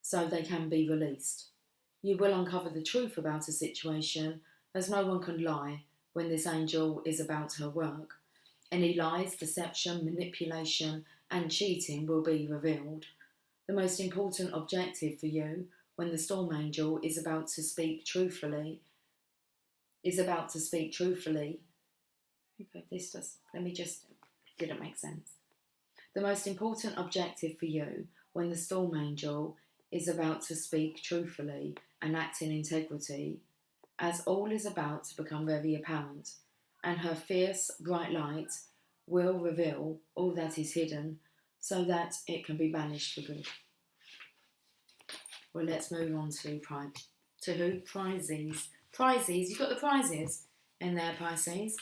so they can be released. You will uncover the truth about a situation, as no one can lie when this angel is about her work. Any lies, deception, manipulation and cheating will be revealed. The most important objective for you when the storm angel is about to speak truthfully. Okay, didn't make sense. The most important objective for you when the storm angel is about to speak truthfully and act in integrity, as all is about to become very apparent, and her fierce, bright light will reveal all that is hidden so that it can be banished for good. Well, let's move on to who? Prizes. Prizes, you've got the prizes in there, Pisces.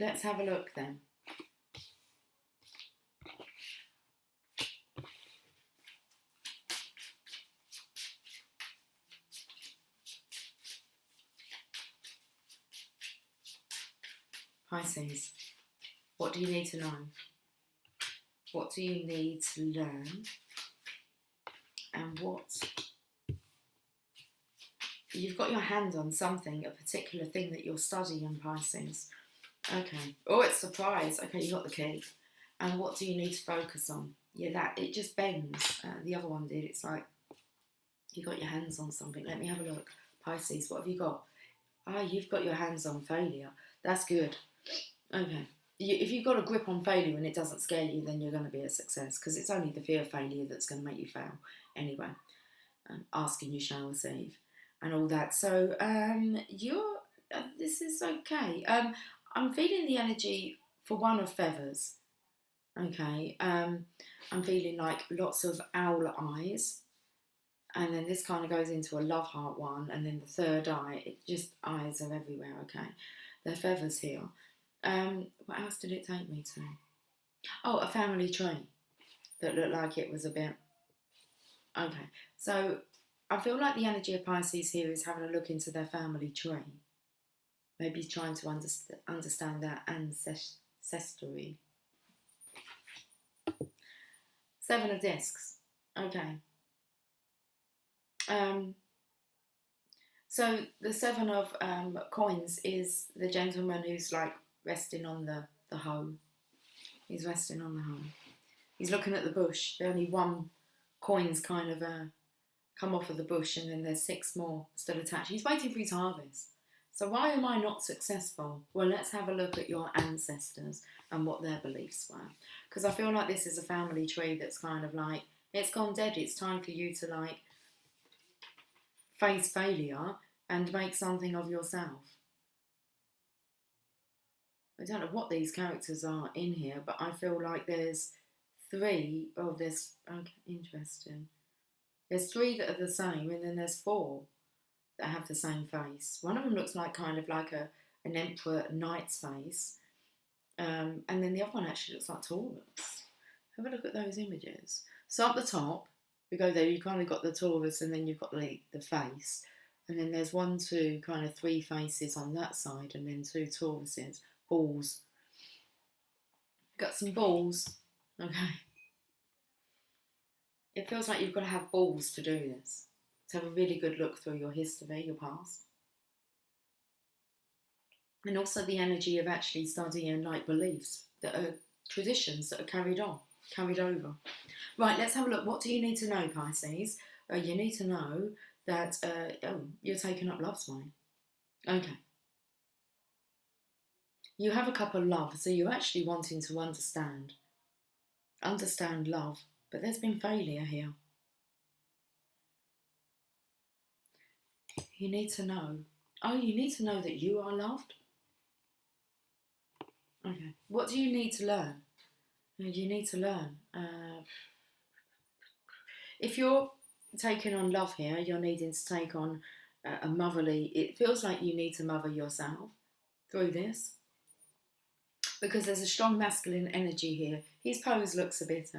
Let's have a look then. Pisces, what do you need to know? What do you need to learn? And what? You've got your hand on something, a particular thing that you're studying, Pisces. Okay. Oh, it's surprise. Okay, you got the key. And what do you need to focus on? Yeah, it just bends. The other one did. It's like you got your hands on something. Let me have a look. Pisces, what have you got? You've got your hands on failure. That's good. Okay. If you've got a grip on failure and it doesn't scare you, then you're going to be a success, because it's only the fear of failure that's going to make you fail. Anyway, asking you shall receive and all that. So this is okay. I'm feeling the energy for one of feathers. Okay. I'm feeling like lots of owl eyes. And then this kind of goes into a love heart one. And then the third eye, eyes are everywhere, okay? They're feathers here. What else did it take me to? Oh, a family tree that looked like it was a bit... Okay, so I feel like the energy of Pisces here is having a look into their family tree. Maybe trying to understand their ancestry. 7 of discs. Okay. So the 7 of coins is the gentleman who's like resting on the hoe. He's resting on the hoe. He's looking at the bush. The only one coin's kind of come off of the bush, and then there's 6 more still attached. He's waiting for his harvest. So why am I not successful? Well, let's have a look at your ancestors and what their beliefs were. Because I feel like this is a family tree that's kind of like, it's gone dead. It's time for you to like face failure and make something of yourself. I don't know what these characters are in here, but I feel like there's three. Oh, there's, okay, interesting. There's three that are the same, and then there's four that have the same face. One of them looks like kind of like an emperor knight's face, and then the other one actually looks like Taurus. Have a look at those images. So up the top, we go there, you kind of got the Taurus, and then you've got the face, and then there's 1, 2, kind of 3 faces on that side, and then 2 Tauruses, balls. Got some balls, okay. It feels like you've got to have balls to do this. To have a really good look through your history, your past. And also the energy of actually studying like beliefs that are traditions that are carried over. Right, let's have a look. What do you need to know, Pisces? You need to know that you're taking up love's way. Okay. You have a couple of love, so you're actually wanting to understand love, but there's been failure here. You need to know. Oh, you need to know that you are loved. Okay. What do you need to learn? You need to learn. If you're taking on love here, you're needing to take on a motherly. It feels like you need to mother yourself through this, because there's a strong masculine energy here. His pose looks a bit,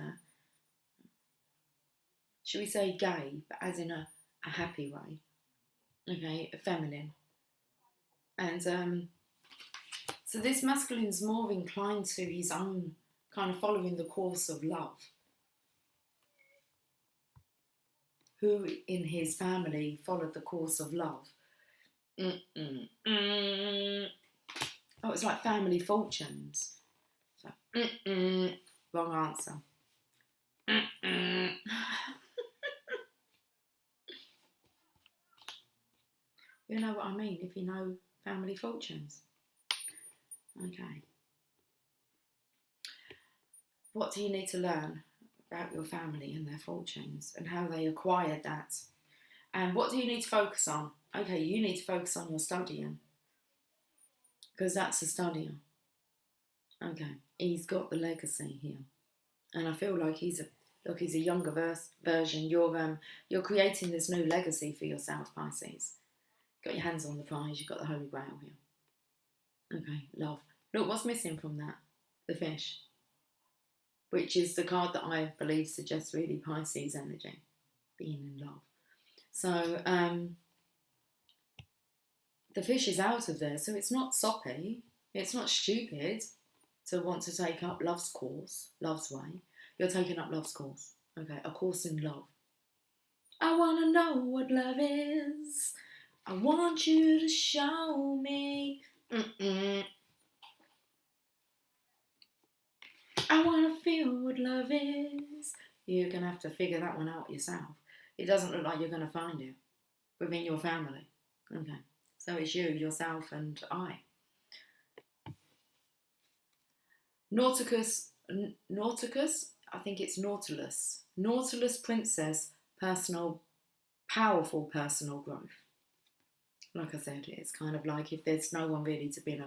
should we say gay, but as in a happy way. Okay, feminine. And so this masculine's more inclined to his own kind of following the course of love. Who in his family followed the course of love? Oh, it's like family fortunes. So, wrong answer. You know what I mean, if you know family fortunes. Okay. What do you need to learn about your family and their fortunes and how they acquired that? And what do you need to focus on? Okay, you need to focus on your studying, because that's a studier. Okay, he's got the legacy here, and I feel like he's a younger version. You're creating this new legacy for yourself, Pisces. Got your hands on the prize. You've got the Holy Grail here. Okay, love. Look, what's missing from that? The fish, which is the card that I believe suggests really Pisces energy, being in love. So the fish is out of there, so it's not soppy, it's not stupid to want to take up love's course, love's way. You're taking up love's course, okay, a course in love. I want to know what love is. I want you to show me. I want to feel what love is. You're going to have to figure that one out yourself. It doesn't look like you're going to find it within your family. Okay, so it's you, yourself, and I. Nauticus, I think it's Nautilus. Nautilus Princess, powerful personal growth. Like I said, it's kind of like if there's no one really to be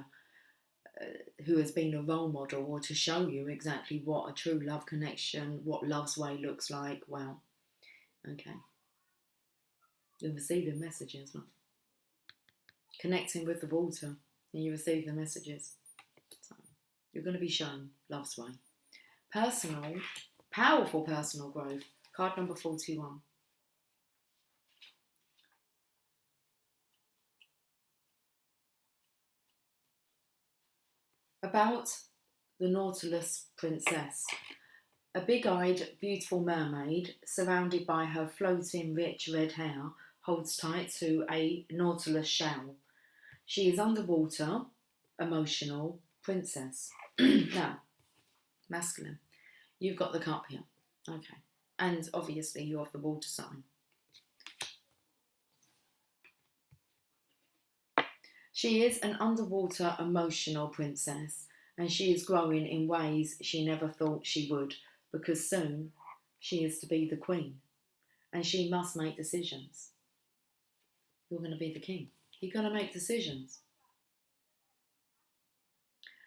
who has been a role model or to show you exactly what a true love connection, what love's way looks like, well, okay. You're receiving messages, love. Connecting with the water, and you receive the messages. So you're going to be shown love's way. Powerful personal growth. Card number 41. About the Nautilus Princess. A big-eyed, beautiful mermaid, surrounded by her floating, rich red hair, holds tight to a nautilus shell. She is underwater, emotional, princess. Now, masculine. You've got the cup here. Okay. And obviously you have the water sign. She is an underwater, emotional princess, and she is growing in ways she never thought she would, because soon she is to be the queen, and she must make decisions. You're going to be the king. You're going to make decisions.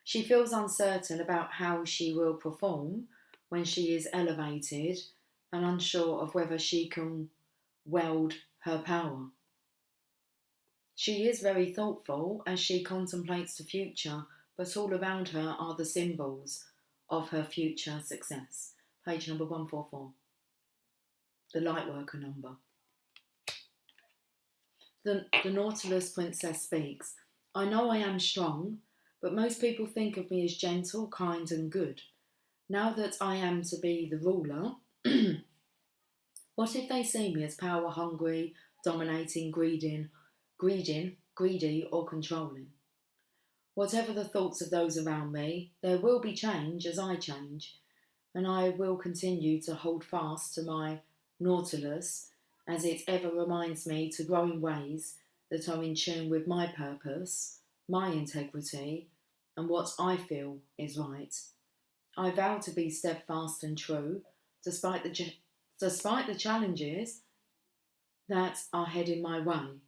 She feels uncertain about how she will perform when she is elevated and unsure of whether she can wield her power. She is very thoughtful as she contemplates the future, but all around her are the symbols of her future success. Page number 144. The Lightworker number. The Nautilus Princess speaks. I know I am strong, but most people think of me as gentle, kind and good. Now that I am to be the ruler, what if they see me as power hungry, dominating, greedy or controlling? Whatever the thoughts of those around me, there will be change as I change, and I will continue to hold fast to my Nautilus as it ever reminds me to grow in ways that are in tune with my purpose, my integrity, and what I feel is right. I vow to be steadfast and true, despite the challenges that are heading my way.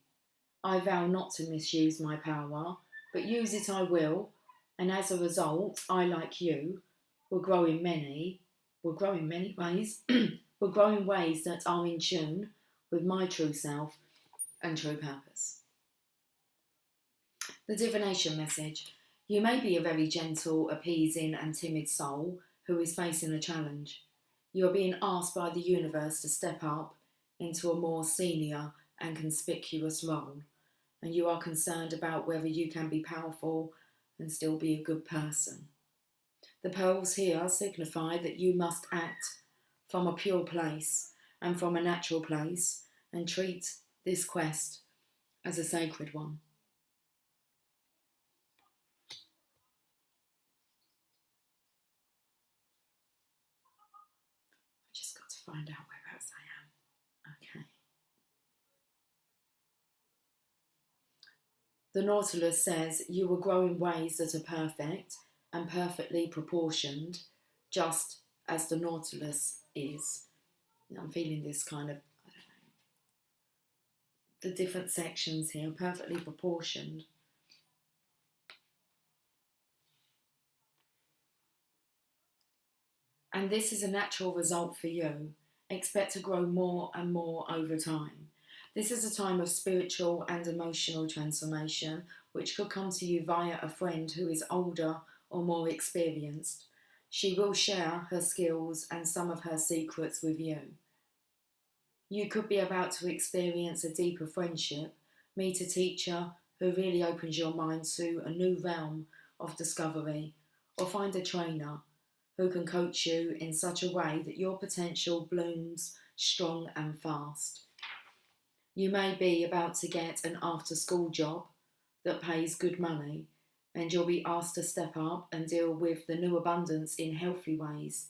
I vow not to misuse my power, but use it I will, and as a result, I, like you, will grow in many ways, will grow in ways that are in tune with my true self and true purpose. The divination message. You may be a very gentle, appeasing and timid soul who is facing a challenge. You are being asked by the universe to step up into a more senior and conspicuous role, and you are concerned about whether you can be powerful and still be a good person. The pearls here signify that you must act from a pure place and from a natural place and treat this quest as a sacred one. I just got to find out whereabouts I am. Okay. The Nautilus says you will grow in ways that are perfect and perfectly proportioned, just as the Nautilus is. I'm feeling this kind of, I don't know, the different sections here, perfectly proportioned. And this is a natural result for you. Expect to grow more and more over time. This is a time of spiritual and emotional transformation, which could come to you via a friend who is older or more experienced. She will share her skills and some of her secrets with you. You could be about to experience a deeper friendship, meet a teacher who really opens your mind to a new realm of discovery, or find a trainer who can coach you in such a way that your potential blooms strong and fast. You may be about to get an after-school job that pays good money, and you'll be asked to step up and deal with the new abundance in healthy ways.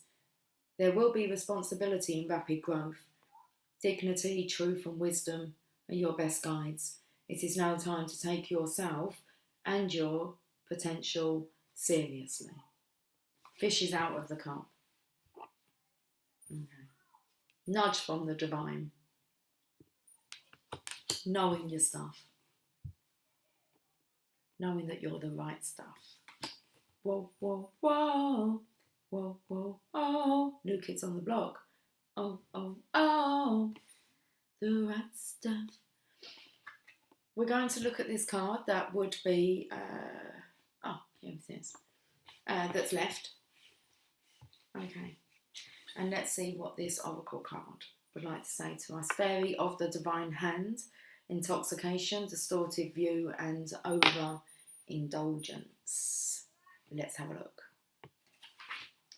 There will be responsibility and rapid growth. Dignity, truth and wisdom are your best guides. It is now time to take yourself and your potential seriously. Fish is out of the cup. Okay. Nudge from the divine. Knowing your stuff. Knowing that you're the right stuff. Whoa, whoa, whoa. Whoa, whoa, whoa. New Kids on the Block. Oh, oh, oh. The right stuff. We're going to look at this card that would be... here it is. That's left. Okay. And let's see what this oracle card would like to say to us. Fairy of the Divine Hand, intoxication, distorted view and overindulgence. Let's have a look.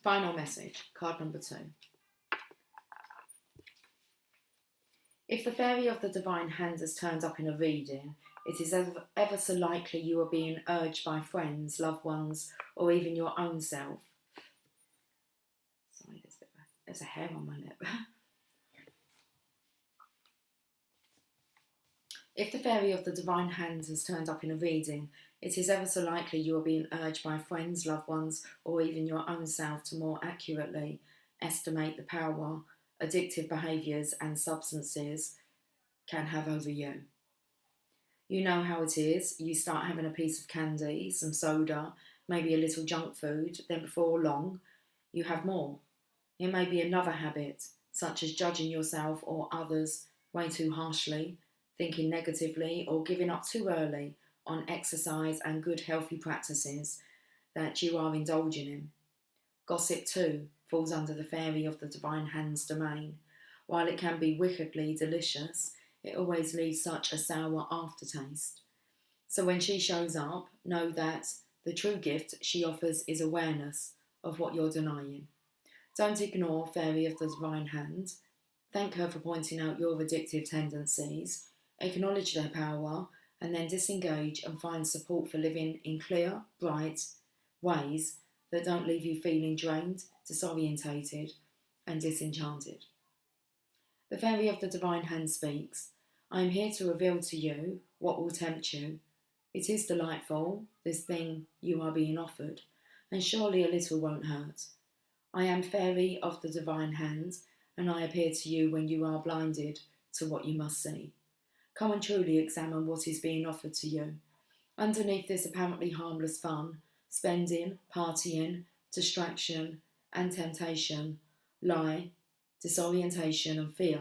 Final message, card number 2. If the Fairy of the Divine Hand has turned up in a reading, it is ever so likely you are being urged by friends, loved ones, or even your own self. Sorry, there's a hair on my lip. If the Fairy of the Divine Hand has turned up in a reading, it is ever so likely you are being urged by friends, loved ones, or even your own self to more accurately estimate the power addictive behaviours and substances can have over you. You know how it is. You start having a piece of candy, some soda, maybe a little junk food, then before long, you have more. It may be another habit, such as judging yourself or others way too harshly, thinking negatively, or giving up too early on exercise and good healthy practices that you are indulging in. Gossip, too, falls under the fairy of the divine hand's domain. While it can be wickedly delicious, it always leaves such a sour aftertaste. So when she shows up, know that the true gift she offers is awareness of what you're denying. Don't ignore Fairy of the Divine Hand. Thank her for pointing out your addictive tendencies. Acknowledge their power and then disengage and find support for living in clear, bright ways that don't leave you feeling drained, disorientated, and disenchanted. The Fairy of the Divine Hand speaks. I am here to reveal to you what will tempt you. It is delightful, this thing you are being offered, and surely a little won't hurt. I am Fairy of the Divine Hand, and I appear to you when you are blinded to what you must see. Come and truly examine what is being offered to you. Underneath this apparently harmless fun, spending, partying, distraction, and temptation lie disorientation and fear,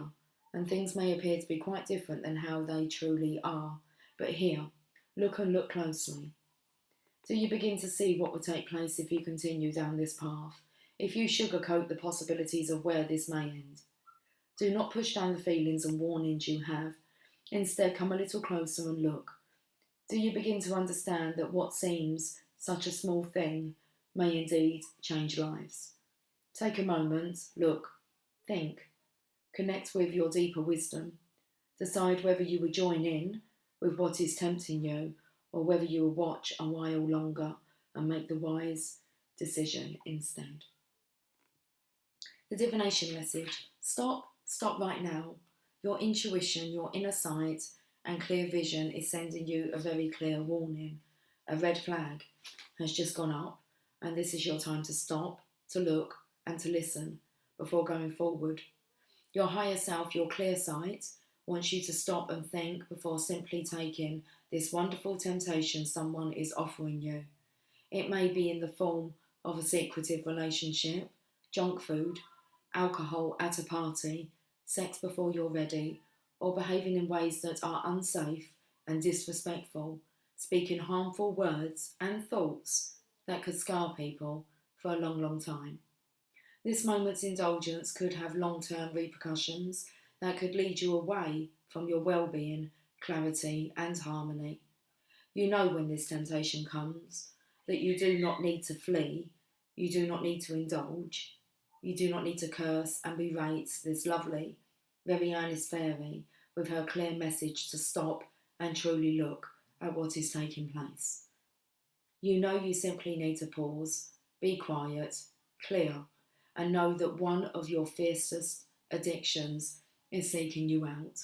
and things may appear to be quite different than how they truly are. But here, look and look closely. Do you begin to see what will take place if you continue down this path? If you sugarcoat the possibilities of where this may end? Do not push down the feelings and warnings you have. Instead, come a little closer and look. Do you begin to understand that what seems such a small thing may indeed change lives? Take a moment, look, think, connect with your deeper wisdom. Decide whether you will join in with what is tempting you or whether you will watch a while longer and make the wise decision instead. The divination message: stop right now. Your intuition, your inner sight and clear vision is sending you a very clear warning. A red flag has just gone up, and this is your time to stop, to look and to listen before going forward. Your higher self, your clear sight, wants you to stop and think before simply taking this wonderful temptation someone is offering you. It may be in the form of a secretive relationship, junk food, alcohol at a party, sex before you're ready, or behaving in ways that are unsafe and disrespectful, speaking harmful words and thoughts that could scar people for a long, long time. This moment's indulgence could have long-term repercussions that could lead you away from your well-being, clarity and harmony. You know when this temptation comes that you do not need to flee, you do not need to indulge, you do not need to curse and berate this lovely, very earnest fairy with her clear message to stop and truly look at what is taking place. You know you simply need to pause, be quiet, clear, and know that one of your fiercest addictions is seeking you out.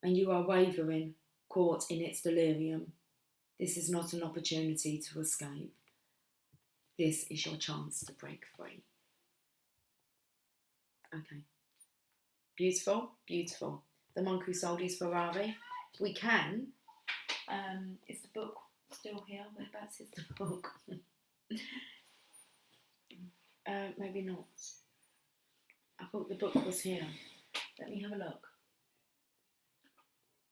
And you are wavering, caught in its delirium. This is not an opportunity to escape. This is your chance to break free. Okay. Beautiful, beautiful. The Monk Who Sold His Ferrari. We can. Is the book still here? Whereabouts is the book? Maybe not. I thought the book was here. Let me have a look.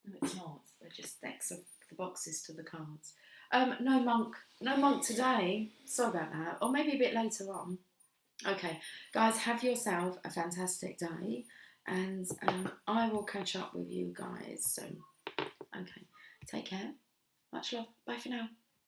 No, it's not. They're just stacks of the boxes to the cards. No monk today. Sorry about that. Or maybe a bit later on. Okay, guys, have yourself a fantastic day, and I will catch up with you guys soon. Okay, take care. Much love. Bye for now.